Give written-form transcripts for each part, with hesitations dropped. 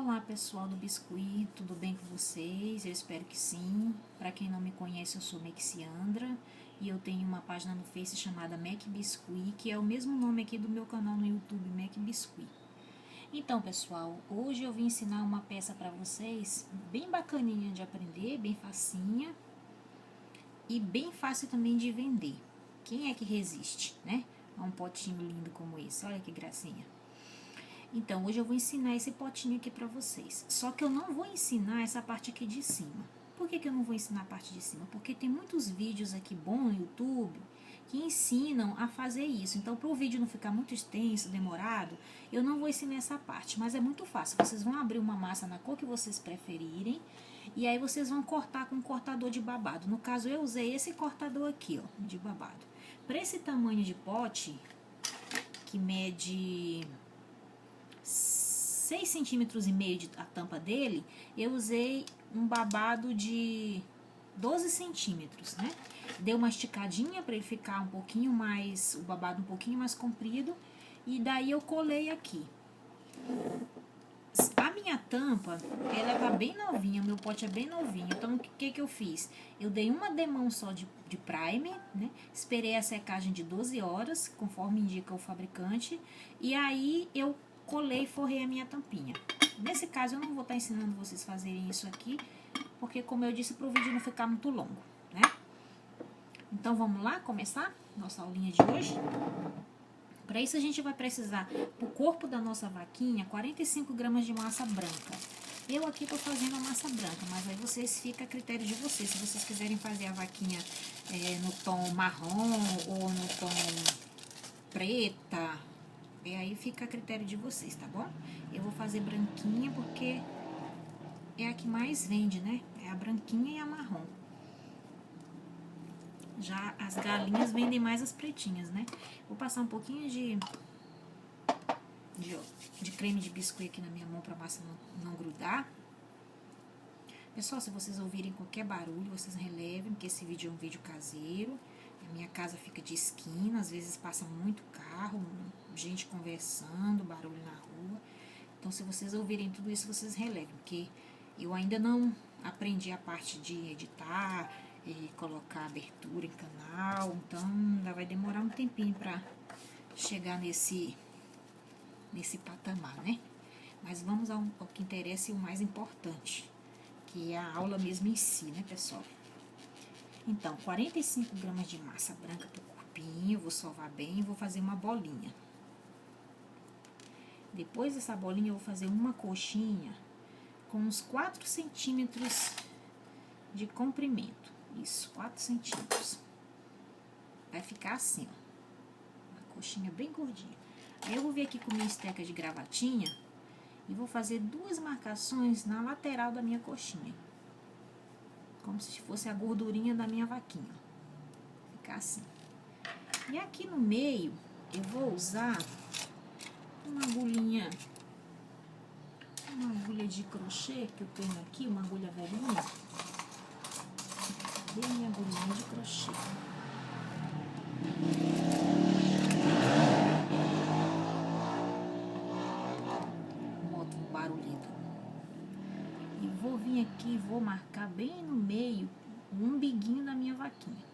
Olá pessoal do Biscuit, tudo bem com vocês? Eu espero que sim. Para quem não me conhece, eu sou Mexiandra e eu tenho uma página no Face chamada Mac Biscuit, que é o mesmo nome aqui do meu canal no YouTube, Mac Biscuit. Então pessoal, hoje eu vim ensinar uma peça para vocês bem bacaninha de aprender, bem facinha e bem fácil também de vender. Quem é que resiste, né? A um potinho lindo como esse, olha que gracinha. Então, hoje eu vou ensinar esse potinho aqui pra vocês. Só que eu não vou ensinar essa parte aqui de cima. Por que eu não vou ensinar a parte de cima? Porque tem muitos vídeos aqui bons no YouTube que ensinam a fazer isso. Então, para o vídeo não ficar muito extenso, demorado, eu não vou ensinar essa parte. Mas é muito fácil. Vocês vão abrir uma massa na cor que vocês preferirem. E aí vocês vão cortar com um cortador de babado. No caso, eu usei esse cortador aqui, ó, de babado. Para esse tamanho de pote, que mede 6,5 centímetros a tampa dele, eu usei um babado de 12 centímetros, né? Dei uma esticadinha para ele ficar um pouquinho mais, o babado um pouquinho mais comprido, e daí eu colei aqui. A minha tampa, ela tá bem novinha, meu pote é bem novinho, então o que eu fiz? Eu dei uma demão só de primer, né? Esperei a secagem de 12 horas, conforme indica o fabricante, e aí eu colei e forrei a minha tampinha. Nesse caso eu não vou estar ensinando vocês a fazerem isso aqui, porque como eu disse, para o vídeo não ficar muito longo, né? Então vamos lá começar nossa aulinha de hoje? Para isso a gente vai precisar, para o corpo da nossa vaquinha, 45 gramas de massa branca. Eu aqui estou fazendo a massa branca, mas aí vocês, fica a critério de vocês. Se vocês quiserem fazer a vaquinha no tom marrom ou no tom preta, e aí fica a critério de vocês, tá bom? Eu vou fazer branquinha porque é a que mais vende, né? É a branquinha e a marrom. Já as galinhas vendem mais as pretinhas, né? Vou passar um pouquinho de creme de biscuit aqui na minha mão pra massa não grudar. Pessoal, se vocês ouvirem qualquer barulho, vocês relevem, porque esse vídeo é um vídeo caseiro. A minha casa fica de esquina, às vezes passa muito carro, gente conversando, barulho na rua. Então, se vocês ouvirem tudo isso, vocês relevem, porque eu ainda não aprendi a parte de editar e colocar abertura em canal, então ainda vai demorar um tempinho pra chegar nesse patamar, né? Mas vamos ao que interessa e o mais importante, que é a aula mesmo em si, né, pessoal? Então, 45 gramas de massa branca pro corpinho, vou sovar bem e vou fazer uma bolinha. Depois dessa bolinha, eu vou fazer uma coxinha com uns 4 centímetros de comprimento. Isso, 4 centímetros. Vai ficar assim, ó. Uma coxinha bem gordinha. Aí eu vou vir aqui com minha esteca de gravatinha e vou fazer 2 marcações na lateral da minha coxinha. Como se fosse a gordurinha da minha vaquinha. Ficar assim. E aqui no meio, eu vou usar uma agulha de crochê que eu tenho aqui, uma agulha velhinha. Cadê a minha agulhinha de crochê? Bota um barulhito. E vou vir aqui e vou marcar bem no meio o umbiguinho da minha vaquinha.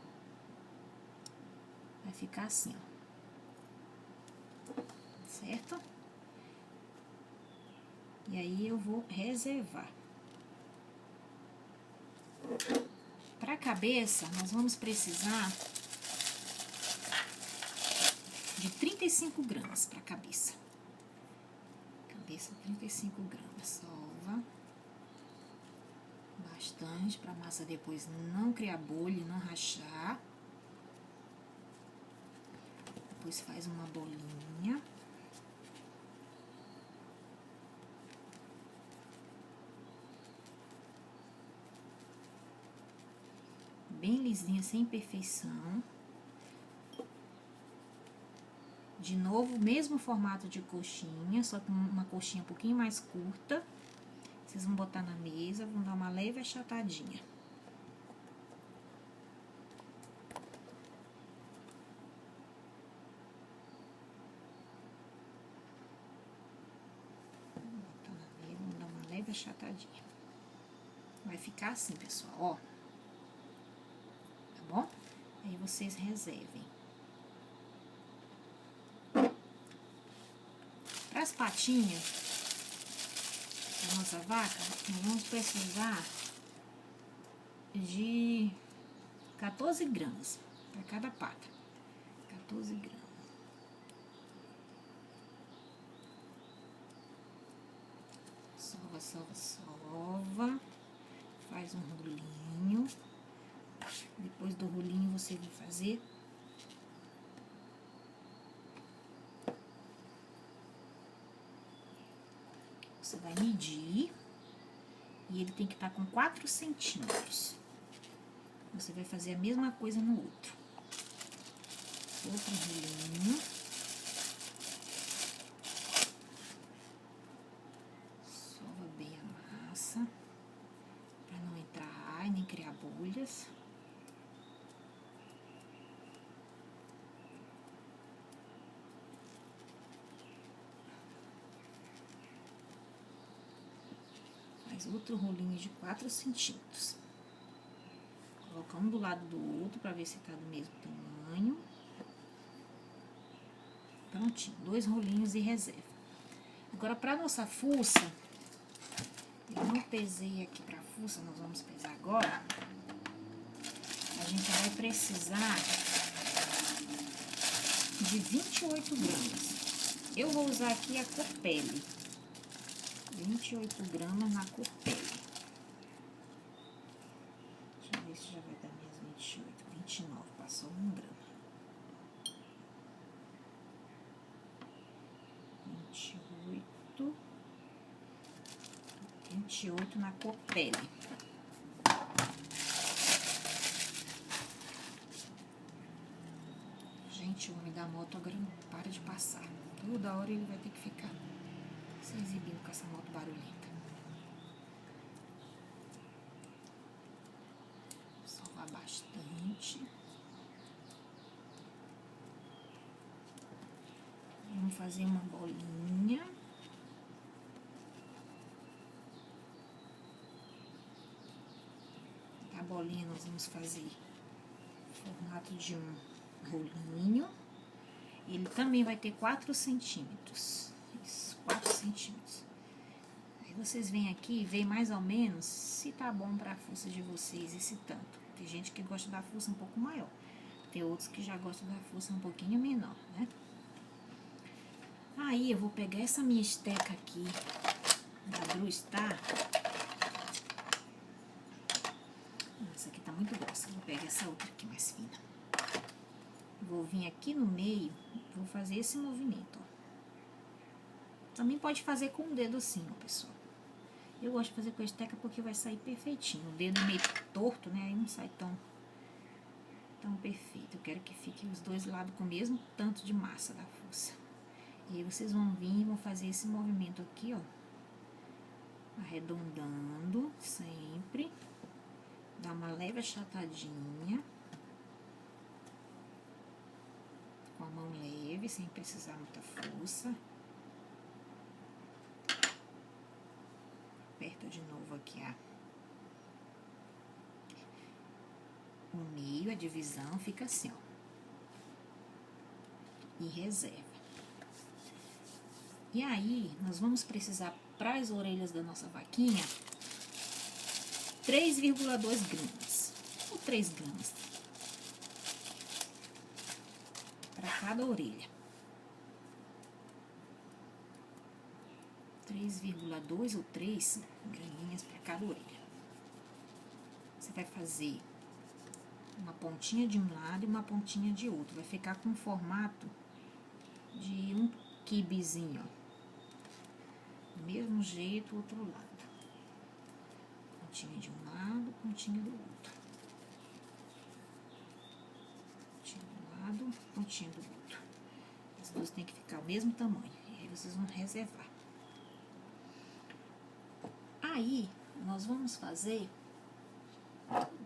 Vai ficar assim, ó. Certo? E aí eu vou reservar. Para a cabeça, nós vamos precisar de 35 gramas para a cabeça. Cabeça, 35 gramas. Sova bastante para a massa depois não criar bolha e não rachar. Depois faz uma bolinha. Bem lisinha, sem imperfeição. De novo, mesmo formato de coxinha, só que uma coxinha um pouquinho mais curta. Vocês vão botar na mesa, vão dar uma leve achatadinha. Vou botar na mesa, vamos dar uma leve achatadinha. Vai ficar assim, pessoal, ó. Tá bom? Aí vocês reservem. Para as patinhas da nossa vaca, nós vamos precisar de 14 gramas para cada pata. 14 gramas. Sova, sova, sova. Faz um rolinho. Depois do rolinho você vai fazer você vai medir e ele tem que estar com 4 centímetros. Você vai fazer a mesma coisa no outro. Outro rolinho. Sova bem a massa para não entrar ar e nem criar bolhas. Faz outro rolinho de 4 centímetros. Coloca um do lado do outro para ver se tá do mesmo tamanho. Prontinho, 2 rolinhos e reserva. Agora, para nossa fuça, eu não pesei aqui para fuça, nós vamos pesar agora. A gente vai precisar de 28 gramas. Eu vou usar aqui a cor pele. 28 gramas na cor pele. Deixa eu ver se já vai dar mesmo 28. 29, passou 1 grama. 28 na cor pele. Gente, o homem da moto agora não para de passar. Toda hora ele vai ter que ficar se exibindo com essa moto barulhenta. Sovar bastante. Vamos fazer uma bolinha. A bolinha nós vamos fazer formato de um rolinho. Ele também vai ter 4 centímetros. Isso, 4 centímetros. Aí vocês vêm aqui e veem mais ou menos se tá bom para a fuça de vocês esse tanto. Tem gente que gosta da fuça um pouco maior. Tem outros que já gostam da fuça um pouquinho menor, né? Aí eu vou pegar essa minha esteca aqui da Blue Star. Essa aqui tá muito grossa. Vou pegar essa outra aqui mais fina. Vou vir aqui no meio, vou fazer esse movimento, ó. Também pode fazer com o dedo assim, ó, pessoal. Eu gosto de fazer com a esteca porque vai sair perfeitinho. O dedo meio torto, né? Aí não sai tão perfeito. Eu quero que fiquem os dois lados com o mesmo tanto de massa da fuça. E aí vocês vão vir e vão fazer esse movimento aqui, ó. Arredondando sempre. Dá uma leve achatadinha. Com a mão leve, sem precisar muita força. Aperta de novo aqui o meio, a divisão, fica assim, ó. E reserva. E aí, nós vamos precisar, para as orelhas da nossa vaquinha, 3,2 gramas. Ou 3 gramas. Para cada orelha. 3,2 ou 3 graminhas para cada orelha. Você vai fazer uma pontinha de um lado e uma pontinha de outro. Vai ficar com o formato de um quibezinho, ó. Do mesmo jeito, o outro lado. Pontinha de um lado, pontinha do outro. Pontinha de um lado, pontinha do outro. As duas têm que ficar o mesmo tamanho. E aí vocês vão reservar. Aí, nós vamos fazer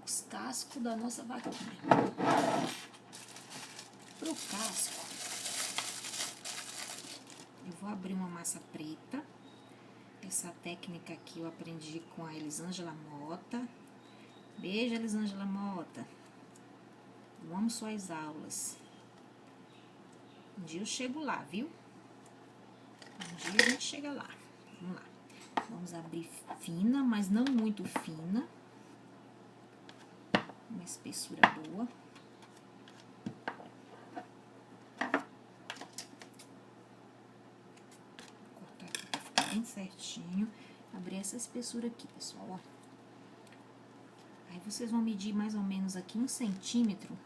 os cascos da nossa vaquinha. Pro casco, eu vou abrir uma massa preta. Essa técnica aqui eu aprendi com a Elisângela Mota. Beijo, Elisângela Mota. Eu amo suas aulas. Um dia eu chego lá, viu? Um dia a gente chega lá. Vamos lá. Vamos abrir fina, mas não muito fina. Uma espessura boa. Vou cortar aqui pra ficar bem certinho. Abrir essa espessura aqui, pessoal, ó. Aí vocês vão medir mais ou menos aqui 1 centímetro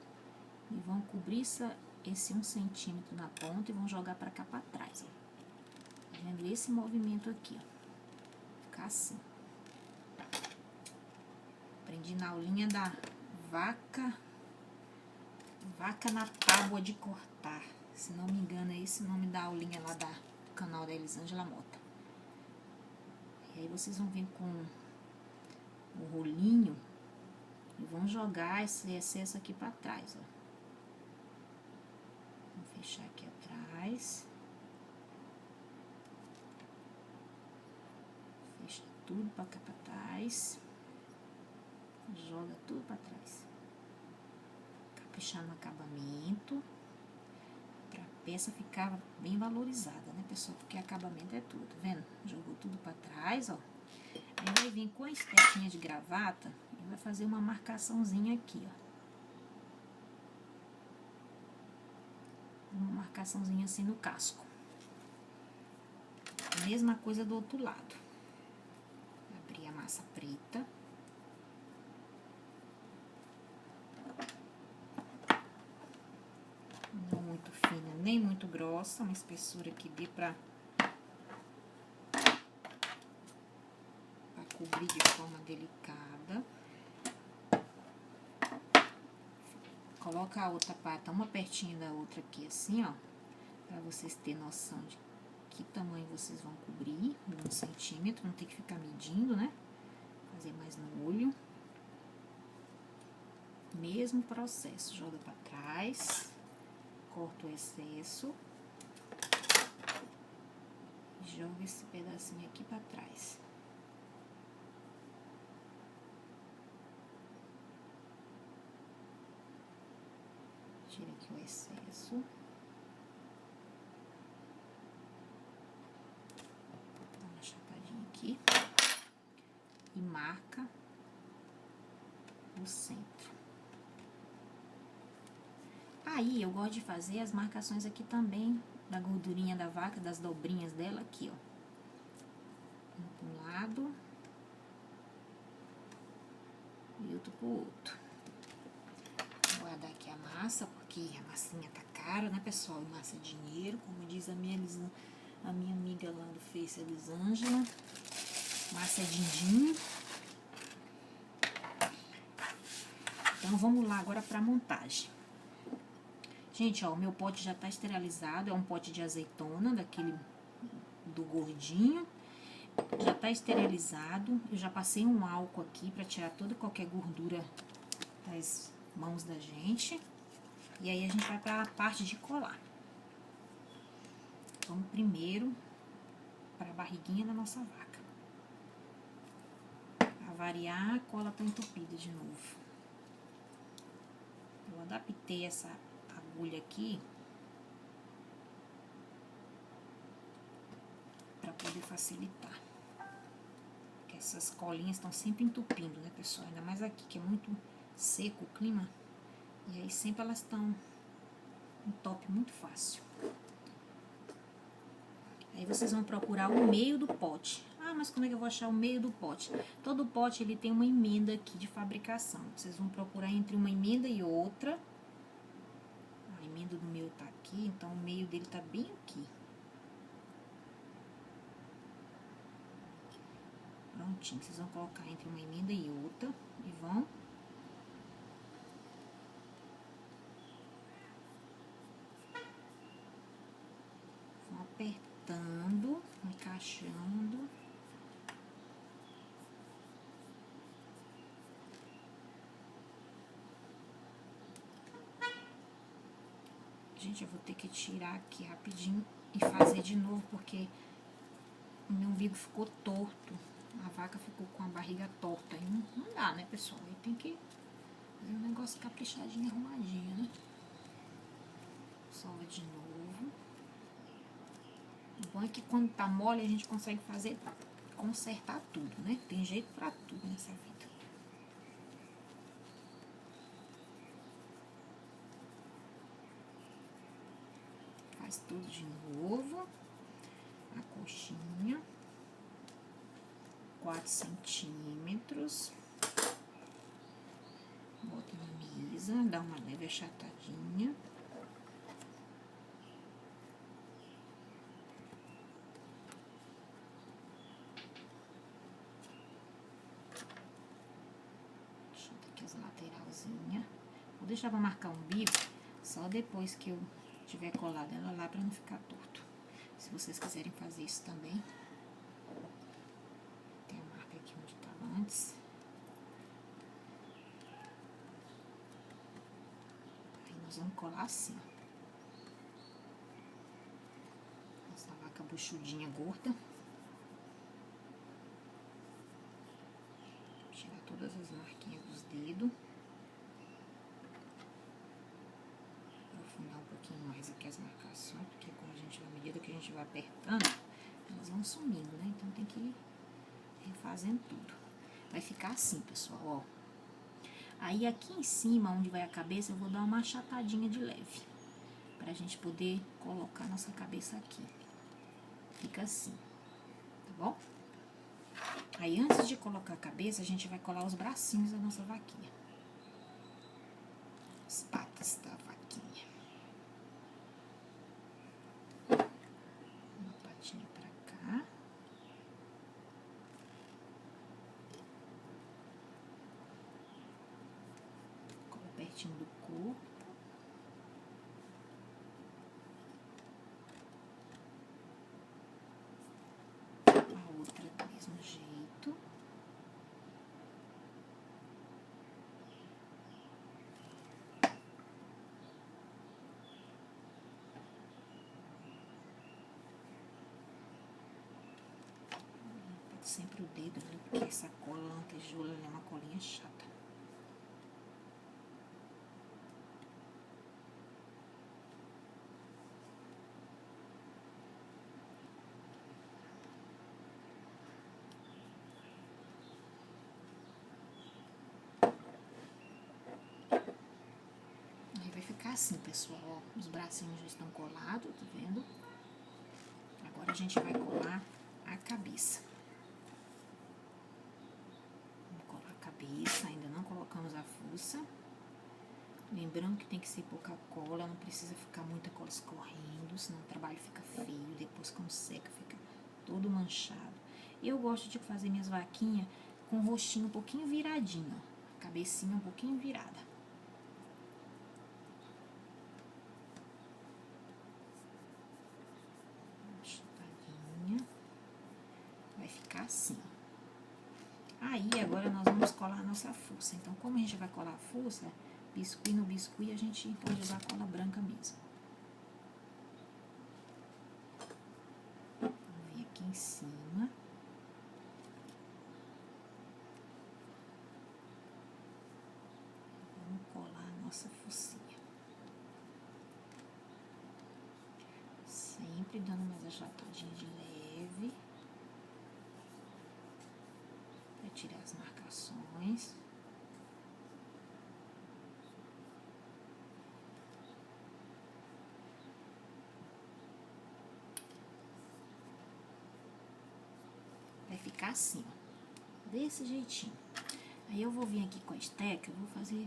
e vão cobrir esse 1 centímetro na ponta e vão jogar pra cá pra trás, ó. Tá vendo esse movimento aqui, ó? Ficar assim. Aprendi na aulinha da vaca na tábua de cortar. Se não me engano, é esse o nome da aulinha lá do canal da Elisângela Mota. E aí vocês vão vir com o rolinho e vão jogar esse excesso aqui pra trás, ó. Vou fechar aqui atrás. Fecha tudo pra cá pra trás. Joga tudo pra trás. Caprichar no acabamento. Pra peça ficar bem valorizada, né, pessoal? Porque acabamento é tudo, tá vendo? Jogou tudo pra trás, ó. Aí vai vir com a espetinha de gravata e vai fazer uma marcaçãozinha aqui, ó. Uma marcaçãozinha assim no casco. Mesma coisa do outro lado. Abrir a massa preta. Não muito fina, nem muito grossa. Uma espessura que dê pra cobrir de forma delicada. Coloca a outra pata uma pertinho da outra aqui, assim, ó. Pra vocês terem noção de que tamanho vocês vão cobrir. 1 centímetro, não tem que ficar medindo, né? Fazer mais no olho. Mesmo processo, joga pra trás. Corta o excesso. Joga esse pedacinho aqui pra trás. Tira aqui o excesso. Dá uma chapadinha aqui. E marca o centro. Aí, eu gosto de fazer as marcações aqui também, da gordurinha da vaca, das dobrinhas dela aqui, ó. Um para um lado. E outro pro outro. Vou guardar aqui a massa, porque a massinha tá cara, né, pessoal? Massa é dinheiro, como diz a minha amiga lá do Face, Elisângela. Massa é din-din. Então, vamos lá agora pra montagem. Gente, ó, o meu pote já tá esterilizado, é um pote de azeitona, daquele do gordinho. Já tá esterilizado, eu já passei um álcool aqui pra tirar toda e qualquer gordura das mãos da gente. E aí, a gente vai pra parte de colar. Vamos primeiro pra barriguinha da nossa vaca. Pra variar, a cola tá entupida de novo. Eu adaptei essa agulha aqui para poder facilitar, porque essas colinhas estão sempre entupindo, né, pessoal? Ainda mais aqui que é muito seco o clima, e aí sempre elas estão entope muito fácil. Aí vocês vão procurar o meio do pote. Ah, mas como é que eu vou achar o meio do pote? Todo pote ele tem uma emenda aqui de fabricação. Vocês vão procurar entre uma emenda e outra. A emenda do meu tá aqui, então o meio dele tá bem aqui. Prontinho, vocês vão colocar entre uma emenda e outra e vão apertando, encaixando. Gente, eu vou ter que tirar aqui rapidinho e fazer de novo, porque meu umbigo ficou torto. A vaca ficou com a barriga torta. Aí não dá, né, pessoal? Aí tem que fazer um negócio caprichadinho, arrumadinho, né? Sova de novo. O bom é que quando tá mole a gente consegue consertar tudo, né? Tem jeito pra tudo nessa vida. Faz tudo de novo. A coxinha. 4 centímetros. Bota na mesa, dá uma leve achatadinha. Achata aqui as lateralzinhas. Vou deixar pra marcar o umbigo só depois que eu tiver colado ela lá pra não ficar torto. Se vocês quiserem fazer isso também. Tem a marca aqui onde tava antes. Aí nós vamos colar assim, ó. Essa vaca buchudinha gorda. Tirar todas as marquinhas dos dedos. Aprofundar um pouquinho mais aqui as marcações, porque como a gente vai, à medida que a gente vai apertando, elas vão sumindo, né? Então tem que ir refazendo tudo. Vai ficar assim, pessoal, ó. Aí aqui em cima, onde vai a cabeça, eu vou dar uma achatadinha de leve. Pra gente poder colocar nossa cabeça aqui. Fica assim, tá bom? Aí antes de colocar a cabeça, a gente vai colar os bracinhos da nossa vaquinha. As patas da vaquinha. Uma patinha pra cá. Cola pertinho do corpo. A outra do mesmo jeito. Sempre o dedo, né? Porque essa cola lantejoula é uma colinha chata. Aí vai ficar assim, pessoal, ó. Os bracinhos já estão colados, tá vendo? Agora a gente vai colar a cabeça. Cabeça, ainda não colocamos a fuça. Lembrando que tem que ser pouca cola, não precisa ficar muita cola escorrendo, senão o trabalho fica feio, depois quando seca fica todo manchado. Eu gosto de fazer minhas vaquinhas com o rostinho um pouquinho viradinho, ó, a cabecinha um pouquinho virada. Chutadinha. Vai ficar assim, ó. Aí, agora nós vamos colar a nossa fuça. Então, como a gente vai colar a fuça, biscuit no biscuit, a gente pode usar cola branca mesmo. Vou vir aqui em cima. Vamos colar a nossa fucinha. Sempre dando umas achatadinhas de leve. Tirar as marcações. Vai ficar assim, ó. Desse jeitinho. Aí eu vou vir aqui com a esteca, eu vou fazer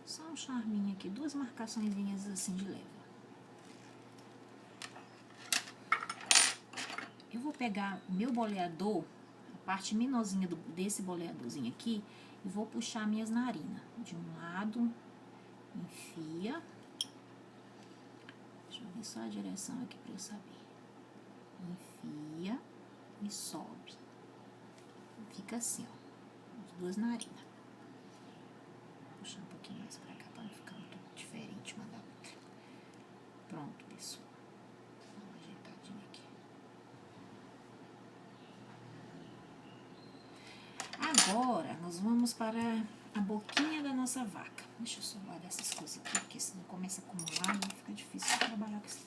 só um charminho aqui, 2 marcaçõezinhas assim de leve. Eu vou pegar o meu boleador, parte menorzinha desse boleadorzinho aqui, e vou puxar minhas narinas. De um lado, enfia. Deixa eu ver só a direção aqui pra eu saber. Enfia e sobe. Fica assim, ó. As 2 narinas. Puxar um pouquinho mais pra cá pra não ficar muito diferente uma da outra. Pronto, pessoal. Dá uma ajeitadinha aqui. Agora, nós vamos para a boquinha da nossa vaca. Deixa eu só guardar essas coisas aqui, porque senão começa a acumular e fica difícil de trabalhar com isso.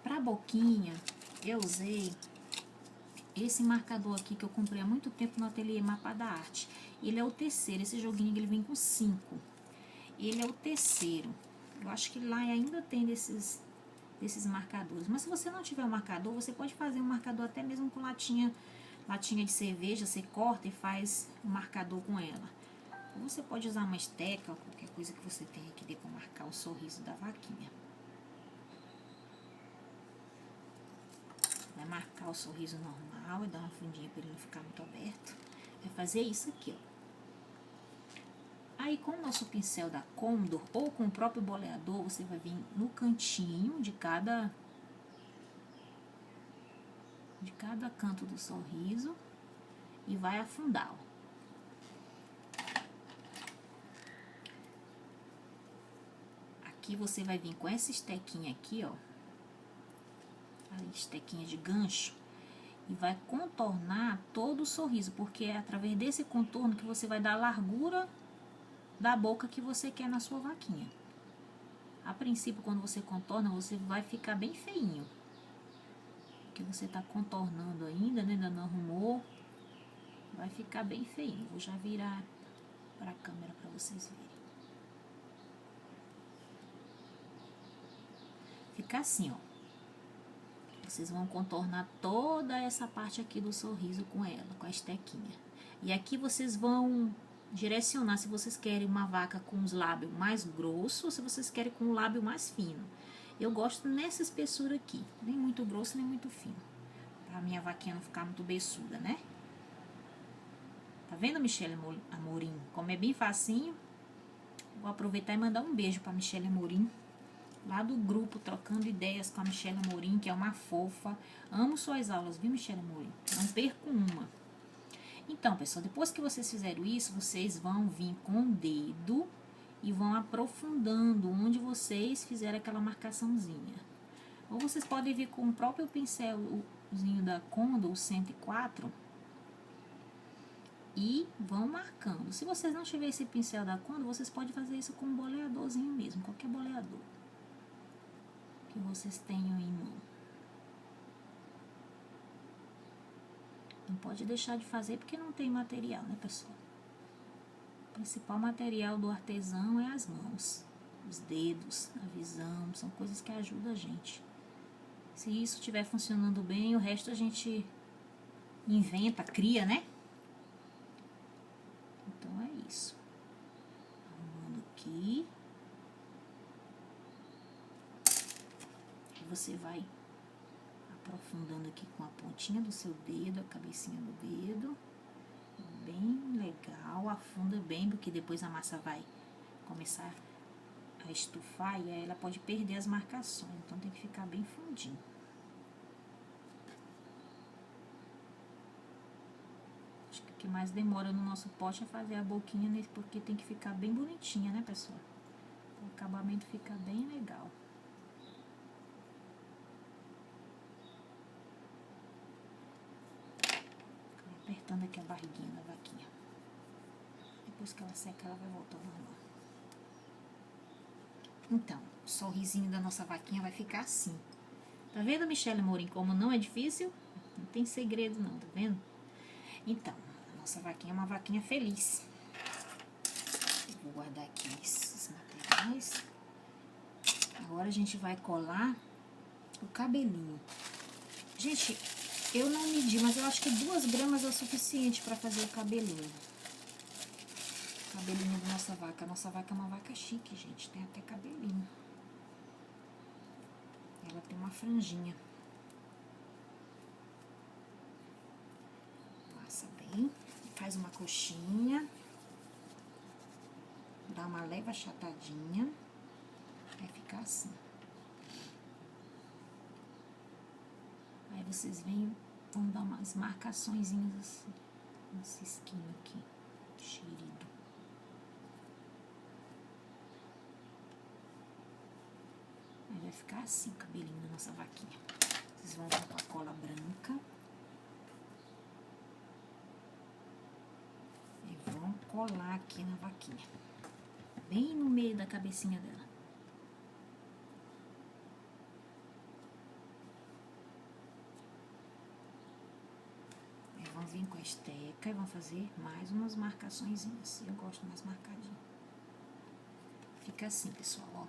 Para a boquinha, eu usei esse marcador aqui que eu comprei há muito tempo no ateliê Mapa da Arte. Ele é o terceiro, esse joguinho ele vem com 5. Ele é o terceiro. Eu acho que lá ainda tem desses marcadores. Mas se você não tiver um marcador, você pode fazer um marcador até mesmo com latinha de cerveja. Você corta e faz um marcador com ela. Ou você pode usar uma esteca ou qualquer coisa que você tenha que dê para marcar o sorriso da vaquinha. Vai marcar o sorriso normal e dar uma fundinha para ele não ficar muito aberto. Vai fazer isso aqui, ó. Aí, com o nosso pincel da Condor ou com o próprio boleador, você vai vir no cantinho de cada canto do sorriso e vai afundá-lo. Aqui você vai vir com essa estequinha aqui, ó, a estequinha de gancho, e vai contornar todo o sorriso, porque é através desse contorno que você vai dar a largura da boca que você quer na sua vaquinha. A princípio, quando você contorna, você vai ficar bem feinho, porque você tá contornando ainda, né? Ainda não arrumou, vai ficar bem feinho. Vou já virar para a câmera para vocês verem. Fica assim, ó. Vocês vão contornar toda essa parte aqui do sorriso com ela, com a estequinha. E aqui vocês vão direcionar se vocês querem uma vaca com os lábios mais grossos ou se vocês querem com o lábio mais fino. Eu gosto nessa espessura aqui, nem muito grosso nem muito fino, pra minha vaquinha não ficar muito beiçuda, né? Tá vendo, Michele Amorim? Como é bem facinho. Vou aproveitar e mandar um beijo pra Michele Amorim, lá do grupo Trocando Ideias com a Michele Amorim, que é uma fofa. Amo suas aulas, viu, Michele Amorim? Não perco uma. Então, pessoal, depois que vocês fizeram isso, vocês vão vir com o dedo e vão aprofundando onde vocês fizeram aquela marcaçãozinha. Ou vocês podem vir com o próprio pincelzinho da Condor, o 104, e vão marcando. Se vocês não tiverem esse pincel da Condor, vocês podem fazer isso com um boleadorzinho mesmo, qualquer boleador que vocês tenham em mão. Não pode deixar de fazer porque não tem material, né, pessoal? O principal material do artesão é as mãos, os dedos, a visão, são coisas que ajudam a gente. Se isso estiver funcionando bem, o resto a gente inventa, cria, né? Então é isso. Arrumando aqui. E você vai aprofundando aqui com a pontinha do seu dedo, a cabecinha do dedo. Bem legal, afunda bem, porque depois a massa vai começar a estufar e aí ela pode perder as marcações, então tem que ficar bem fundinho. Acho que o que mais demora no nosso pote é fazer a boquinha, porque tem que ficar bem bonitinha, né, pessoal? O acabamento fica bem legal. Apertando aqui a barriguinha da vaquinha. Depois que ela seca, ela vai voltar ao normal. Então, o sorrisinho da nossa vaquinha vai ficar assim. Tá vendo, Michele Amorim, como não é difícil? Não tem segredo não, tá vendo? Então, a nossa vaquinha é uma vaquinha feliz. Eu vou guardar aqui esses materiais. Agora a gente vai colar o cabelinho. Gente, eu não medi, mas eu acho que 2 gramas é o suficiente para fazer o cabelinho. O cabelinho da nossa vaca. A nossa vaca é uma vaca chique, gente. Tem até cabelinho. Ela tem uma franjinha. Passa bem. Faz uma coxinha. Dá uma leve achatadinha. Vai ficar assim. Aí vocês vão dar umas marcaçõezinhas assim, nesse esquinho aqui, xerido. Aí vai ficar assim o cabelinho da nossa vaquinha. Vocês vão vir com a cola branca. colar aqui na vaquinha, bem no meio da cabecinha dela. Aí vão vir com a esteca e vão fazer mais umas marcaçõezinhas. Eu gosto mais marcadinho. Fica assim, pessoal, ó.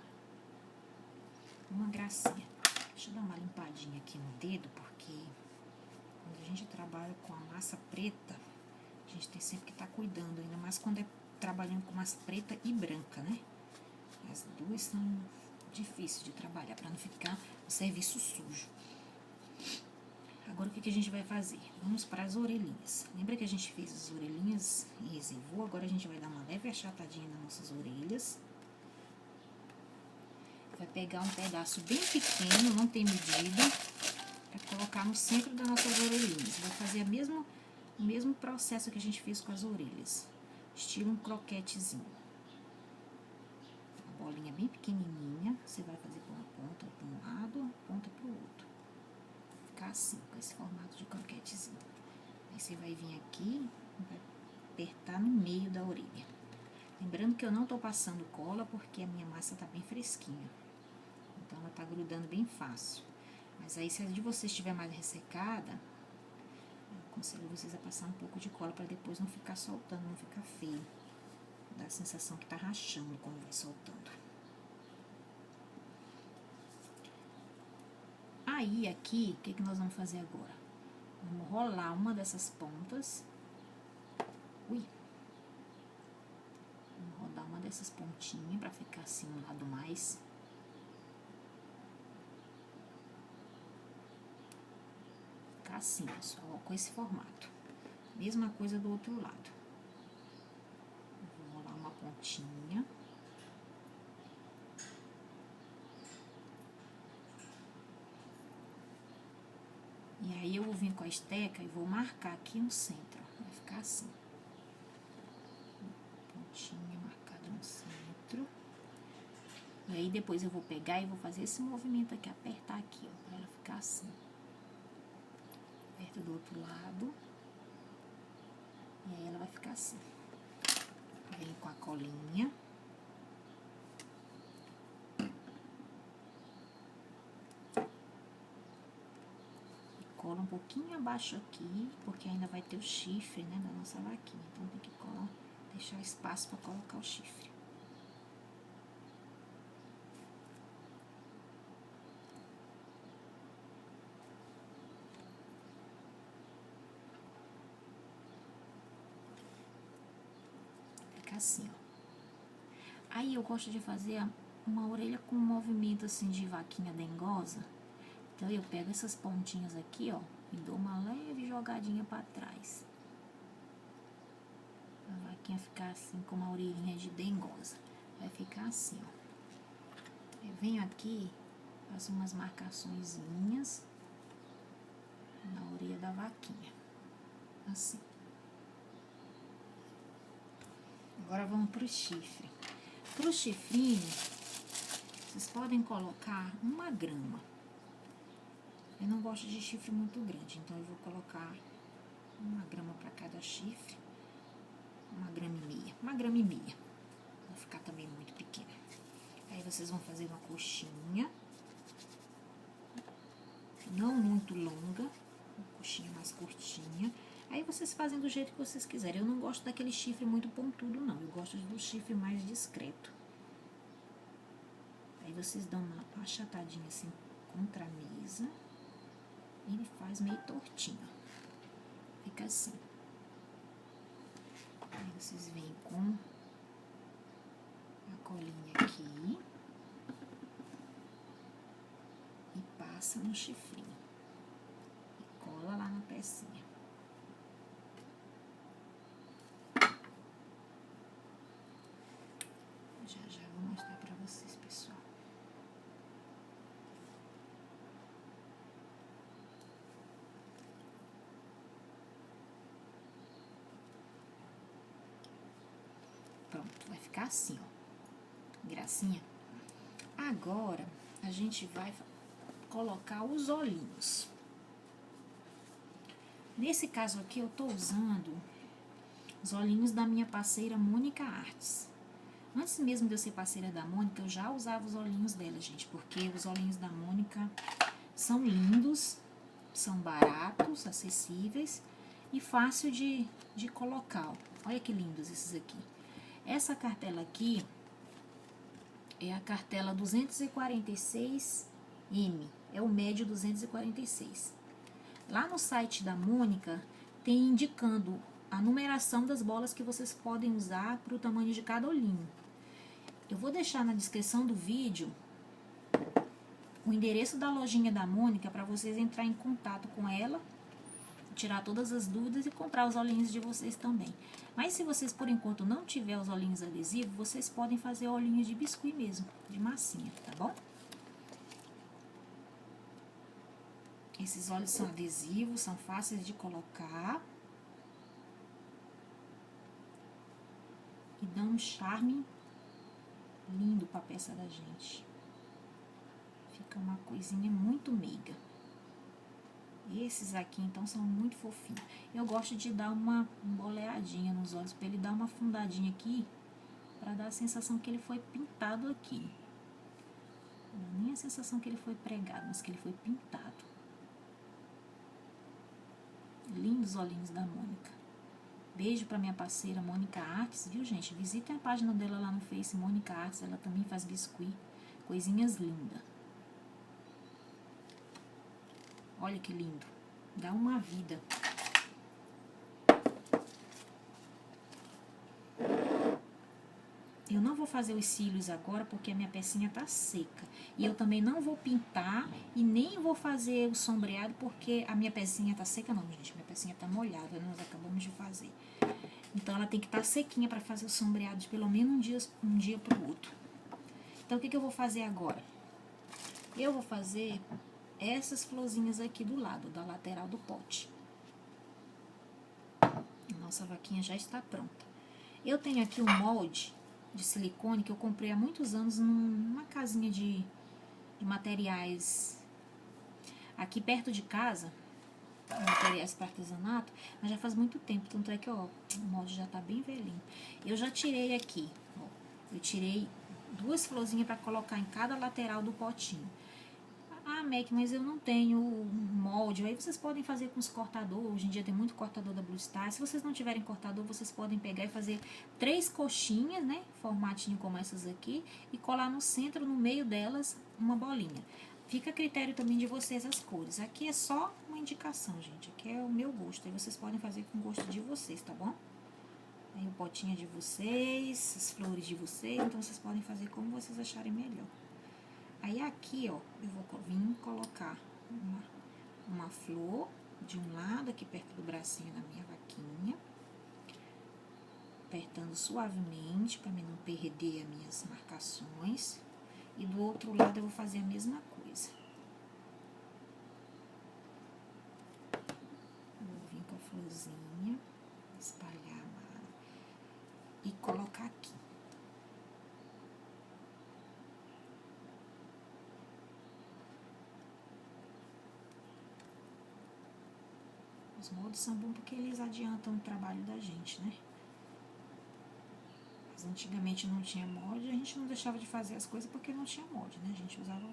Uma gracinha. Deixa eu dar uma limpadinha aqui no dedo, porque quando a gente trabalha com a massa preta, a gente tem sempre que estar cuidando, ainda mais quando é trabalhando com massa preta e branca, né? As duas são difíceis de trabalhar, para não ficar um serviço sujo. Agora, o que a gente vai fazer? Vamos para as orelhinhas. Lembra que a gente fez as orelhinhas e reservou? Agora, a gente vai dar uma leve achatadinha nas nossas orelhas. Vai pegar um pedaço bem pequeno, não tem medida, para colocar no centro das nossas orelhinhas. Vai fazer o mesmo processo que a gente fez com as orelhas. Estilo um croquetezinho. Uma bolinha bem pequenininha, você vai fazer por uma ponta para um lado, uma ponta para o outro. Vai ficar assim, com esse formato de croquetezinho. Aí você vai vir aqui, vai apertar no meio da orelha. Lembrando que eu não tô passando cola, porque a minha massa tá bem fresquinha. Então, ela tá grudando bem fácil. Mas aí, se a de vocês estiver mais ressecada, eu aconselho vocês a passar um pouco de cola para depois não ficar soltando, não ficar feio. Dá a sensação que tá rachando quando vai soltando. Aí, aqui, o que nós vamos fazer agora? Vamos rolar uma dessas pontas. Ui! Vamos rodar uma dessas pontinhas para ficar assim um lado mais. Ficar assim, pessoal, ó, com esse formato. Mesma coisa do outro lado. Vou rolar uma pontinha. E aí, eu vou vir com a esteca e vou marcar aqui no centro. Vai ficar assim. Pontinha marcada no centro. E aí, depois eu vou pegar e vou fazer esse movimento aqui, apertar aqui, ó, pra ela ficar assim. Aperta do outro lado. E aí, ela vai ficar assim. Vem com a colinha. Cola um pouquinho abaixo aqui, porque ainda vai ter o chifre, né, da nossa vaquinha. Então, tem que colar, deixar espaço para colocar o chifre. Fica assim, ó. Aí, eu gosto de fazer uma orelha com um movimento, assim, de vaquinha dengosa. Então, eu pego essas pontinhas aqui, ó, e dou uma leve jogadinha para trás. A vaquinha ficar assim, com uma orelhinha de dengosa. Vai ficar assim, ó. Eu venho aqui, faço umas marcaçõezinhas na orelha da vaquinha. Assim. Agora, vamos pro chifre. Pro chifrinho, vocês podem colocar 1 grama. Eu não gosto de chifre muito grande, então eu vou colocar 1 grama para cada chifre, 1,5 grama, 1,5 grama. Vai ficar também muito pequena. Aí vocês vão fazer uma coxinha, não muito longa, uma coxinha mais curtinha. Aí vocês fazem do jeito que vocês quiserem. Eu não gosto daquele chifre muito pontudo, não. Eu gosto do chifre mais discreto. Aí vocês dão uma achatadinha assim contra a mesa. Ele faz meio tortinho. Fica assim. Aí vocês vêm com a colinha aqui. E passa no chifrinho. E cola lá na pecinha. Já vou mostrar pra vocês, pessoal. Pronto, vai ficar assim, ó. Gracinha. Agora, a gente vai colocar os olhinhos. Nesse caso aqui, eu tô usando Os olhinhos da minha parceira Mônica Artes. Antes mesmo de eu ser parceira da Mônica, eu já usava os olhinhos dela, gente, porque os olhinhos da Mônica são lindos, são baratos, acessíveis e fácil de colocar. Olha que lindos esses aqui. Essa cartela aqui é a cartela 246M, é o médio 246. Lá no site da Mônica tem indicando a numeração das bolas que vocês podem usar para o tamanho de cada olhinho. Eu vou deixar na descrição do vídeo o endereço da lojinha da Mônica para vocês entrar em contato com ela, tirar todas as dúvidas e comprar os olhinhos de vocês também. Mas se vocês por enquanto não tiver os olhinhos adesivos, vocês podem fazer olhinhos de biscuit mesmo, de massinha, tá bom? Esses olhos são adesivos, são fáceis de colocar e dão um charme lindo para a peça da gente. Fica uma coisinha muito meiga. Esses aqui, então, são muito fofinhos. Eu gosto de dar uma boleadinha nos olhos, para ele dar uma afundadinha aqui, para dar a sensação que ele foi pintado aqui. Não é nem a sensação que ele foi pregado, mas que ele foi pintado. Lindos olhinhos da Mônica. Beijo para minha parceira Mônica Artes, viu, gente? Visitem a página dela lá no Face, Mônica Artes. Ela também faz biscuit, coisinhas lindas. Olha que lindo. Dá uma vida. Eu não vou fazer os cílios agora porque a minha pecinha tá seca. E eu também não vou pintar e nem vou fazer o sombreado porque a minha pecinha tá seca. Não, gente, minha pecinha tá molhada, nós acabamos de fazer. Então, ela tem que estar sequinha para fazer o sombreado de pelo menos um dia pro outro. Então, o que eu vou fazer agora? Eu vou fazer essas florzinhas aqui do lado, da lateral do pote. Nossa vaquinha já está pronta. Eu tenho aqui um molde de silicone que eu comprei há muitos anos numa casinha de materiais aqui perto de casa, materiais para artesanato, mas já faz muito tempo, tanto é que ó, o molde já tá bem velhinho. Eu já tirei aqui, ó, eu tirei 2 florzinhas para colocar em cada lateral do potinho. Ah, Mac, mas eu não tenho molde. Aí vocês podem fazer com os cortadores. Hoje em dia tem muito cortador da Blue Star. Se vocês não tiverem cortador, vocês podem pegar e fazer 3 coxinhas, né? Formatinho como essas aqui. E colar no centro, no meio delas, uma bolinha. Fica a critério também de vocês as cores. Aqui é só uma indicação, gente. Aqui é o meu gosto. Aí vocês podem fazer com o gosto de vocês, tá bom? Aí o potinho de vocês, as flores de vocês. Então vocês podem fazer como vocês acharem melhor. Aí aqui, ó, eu vou vir colocar uma flor de um lado, aqui perto do bracinho da minha vaquinha. Apertando suavemente, para mim não perder as minhas marcações. E do outro lado eu vou fazer a mesma coisa. Vou vir com a florzinha, espalhar e colocar aqui. Os moldes são bons porque eles adiantam o trabalho da gente, né? Mas antigamente não tinha molde, a gente não deixava de fazer as coisas porque não tinha molde, né? A gente usava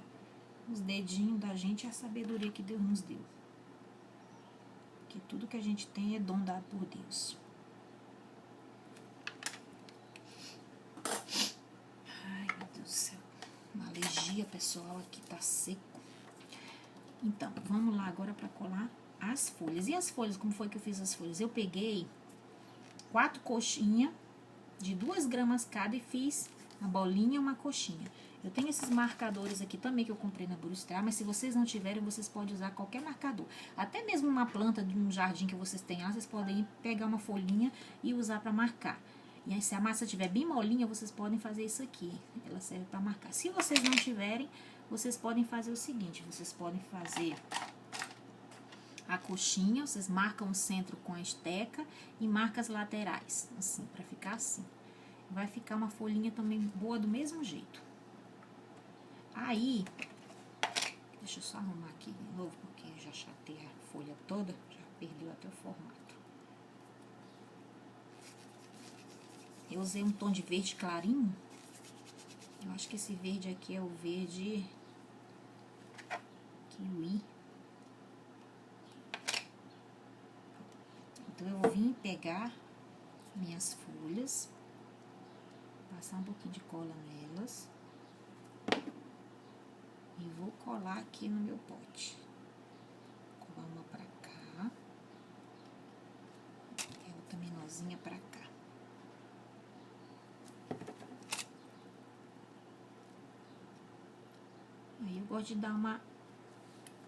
os dedinhos da gente e a sabedoria que Deus nos deu. Que tudo que a gente tem é dom dado por Deus. Ai, meu Deus do céu. Uma alergia, pessoal, aqui tá seco. Então, vamos lá agora para colar as folhas. E as folhas, como foi que eu fiz as folhas? Eu peguei 4 coxinhas de 2 gramas cada e fiz uma bolinha e uma coxinha. Eu tenho esses marcadores aqui também que eu comprei na Blue Star, mas se vocês não tiverem, vocês podem usar qualquer marcador. Até mesmo uma planta de um jardim que vocês têm lá, vocês podem pegar uma folhinha e usar para marcar. E aí, se a massa estiver bem molinha, vocês podem fazer isso aqui. Ela serve para marcar. Se vocês não tiverem, vocês podem fazer o seguinte, vocês podem fazer a coxinha, vocês marcam o centro com a esteca e marcam as laterais, assim, para ficar assim. Vai ficar uma folhinha também boa do mesmo jeito. Aí, deixa eu só arrumar aqui de novo, porque eu já chatei a folha toda, já perdeu até o formato. eu usei um tom de verde clarinho. Eu acho que esse verde aqui é o verde kiwi. Então, eu vim pegar minhas folhas, passar um pouquinho de cola nelas e vou colar aqui no meu pote. Colar uma pra cá e outra menorzinha pra cá. Aí eu gosto de dar uma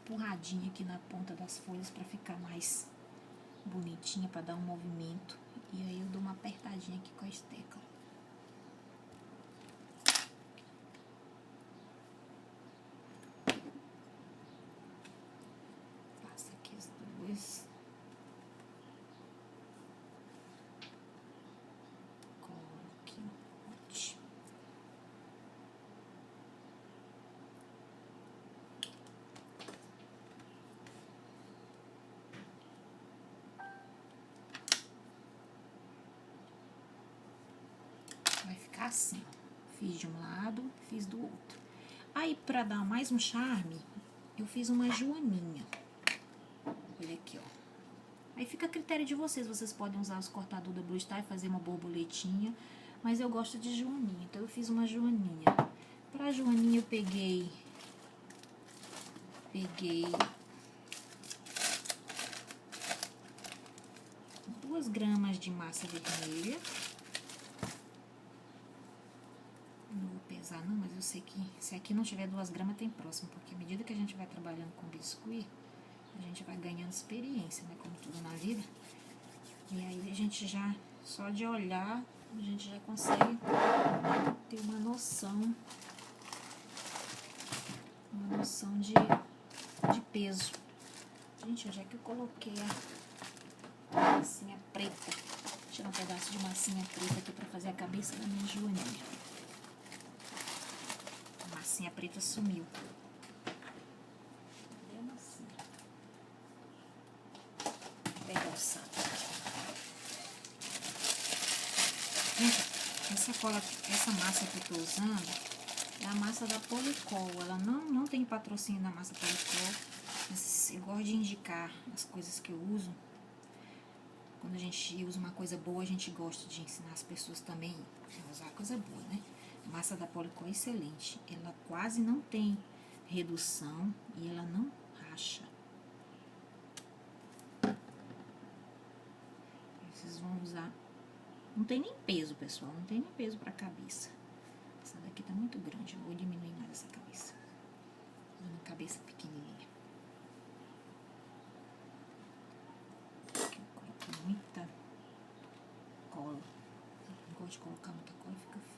empurradinha aqui na ponta das folhas pra ficar mais bonitinha, pra dar um movimento. E aí eu dou uma apertadinha aqui com a esteca. Passa aqui as duas. Colo aqui no pote. Vai ficar assim, ó. Fiz de um lado, fiz do outro. Aí, pra dar mais um charme, eu fiz uma joaninha. Olha aqui, ó. Aí fica a critério de vocês. Vocês podem usar os cortadores da Blue Star e fazer uma borboletinha. Mas eu gosto de joaninha, então eu fiz uma joaninha. Pra joaninha eu peguei 2 gramas de massa vermelha. Não vou pesar não, mas eu sei que se aqui não tiver 2 gramas tem próximo, porque à medida que a gente vai trabalhando com biscuit, a gente vai ganhando experiência, né, como tudo na vida. E aí a gente já, só de olhar, a gente já consegue ter uma noção de peso. Gente, onde é que eu coloquei a massinha preta? Vou tirar um pedaço de massinha preta aqui pra fazer a cabeça da minha joaninha. A massinha preta sumiu. Cadê a massinha? Vou pegar o saco. Gente, essa massa que eu tô usando é a massa da Policol. Ela não tem patrocínio da massa Policol, mas eu gosto de indicar as coisas que eu uso. Quando a gente usa uma coisa boa, a gente gosta de ensinar as pessoas também a usar coisa boa, né? A massa da Policol é excelente. Ela quase não tem redução e ela não racha. Vocês vão usar... Não tem nem peso, pessoal. Não tem nem peso pra cabeça. Essa daqui tá muito grande. Eu vou diminuir mais essa cabeça. Uma cabeça pequenininha. Aqui eu coloquei muita cola. Não gosto de colocar muita cola, fica feio.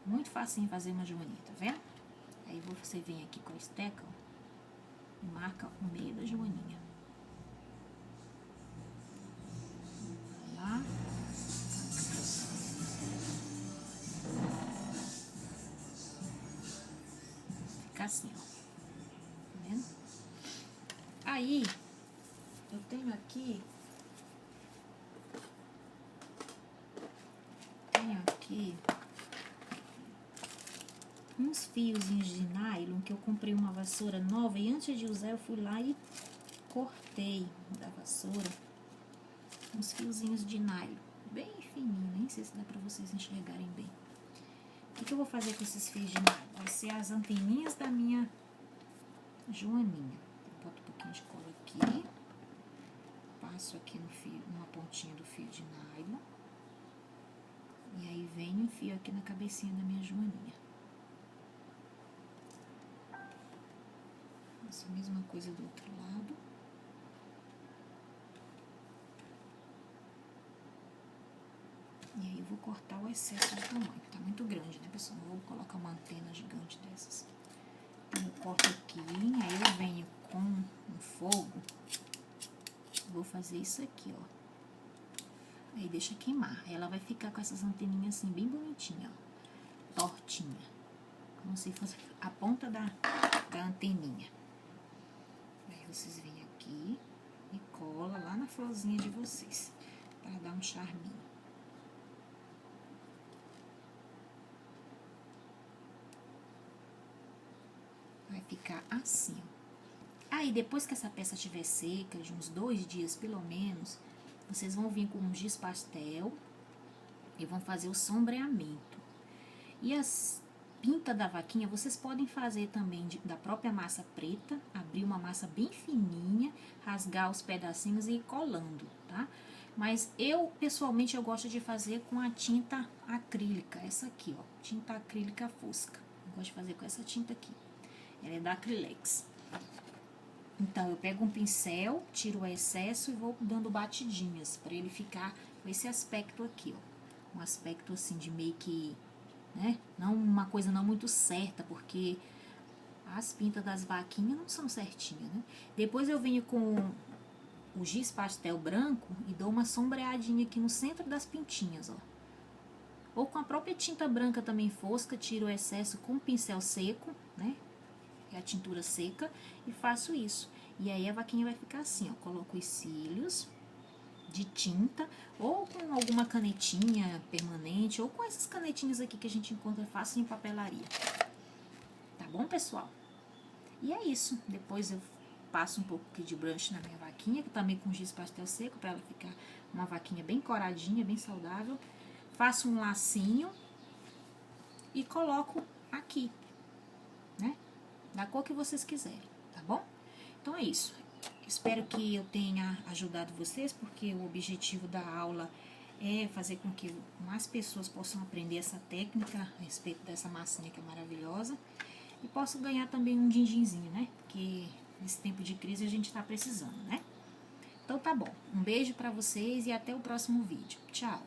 Muito facinho fazer uma joaninha, tá vendo? Aí você vem aqui com a esteca, ó, e marca o meio da joaninha. Vai lá. Fica assim, ó. Tá vendo? Aí, eu tenho aqui uns fiozinhos de nylon que eu comprei uma vassoura nova e antes de usar eu fui lá e cortei da vassoura uns fiozinhos de nylon bem fininho, nem sei se dá pra vocês enxergarem bem. O que eu vou fazer com esses fios de nylon? Vai ser as anteninhas da minha joaninha. Eu boto um pouquinho de cola aqui, passo aqui no fio, numa pontinha do fio de nylon e aí vem um fio aqui na cabecinha da minha joaninha. Faço a mesma coisa do outro lado. E aí eu vou cortar o excesso de tamanho, que tá muito grande, né, pessoal? Não vou colocar uma antena gigante dessas. Então eu corto aqui, aí eu venho com um fogo, vou fazer isso aqui, ó. Aí deixa queimar. Aí ela vai ficar com essas anteninhas assim, bem bonitinha, ó. Tortinha. Como se fosse a ponta da anteninha. Aí vocês vêm aqui e cola lá na na florzinha de vocês, para dar um charminho. Vai ficar assim, ó. Aí, depois que essa peça estiver seca, de uns 2 dias pelo menos, vocês vão vir com um giz pastel e vão fazer o sombreamento. E as pintas da vaquinha, vocês podem fazer também da própria massa preta, abrir uma massa bem fininha, rasgar os pedacinhos e ir colando, tá? Mas eu, pessoalmente, eu gosto de fazer com a tinta acrílica, essa aqui, ó, tinta acrílica fosca. Eu gosto de fazer com essa tinta aqui, ela é da Acrylex. Então, eu pego um pincel, tiro o excesso e vou dando batidinhas, para ele ficar com esse aspecto aqui, ó. Um aspecto assim de meio que, né? Não uma coisa não muito certa, porque as pintas das vaquinhas não são certinhas, né? Depois eu venho com o giz pastel branco e dou uma sombreadinha aqui no centro das pintinhas, ó. Ou com a própria tinta branca também fosca, tiro o excesso com o pincel seco, né? A tintura seca, e faço isso. E aí a vaquinha vai ficar assim, ó. Coloco os cílios de tinta, ou com alguma canetinha permanente, ou com essas canetinhas aqui que a gente encontra fácil em papelaria. Tá bom, pessoal? E é isso. Depois eu passo um pouco de brush na minha vaquinha, que também com giz pastel seco, para ela ficar uma vaquinha bem coradinha, bem saudável. Faço um lacinho e coloco aqui, né? Da cor que vocês quiserem, tá bom? Então é isso. Espero que eu tenha ajudado vocês, porque o objetivo da aula é fazer com que mais pessoas possam aprender essa técnica a respeito dessa massinha que é maravilhosa e possam ganhar também um din-dinzinho, né? Porque nesse tempo de crise a gente tá precisando, né? Então tá bom. Um beijo pra vocês e até o próximo vídeo. Tchau!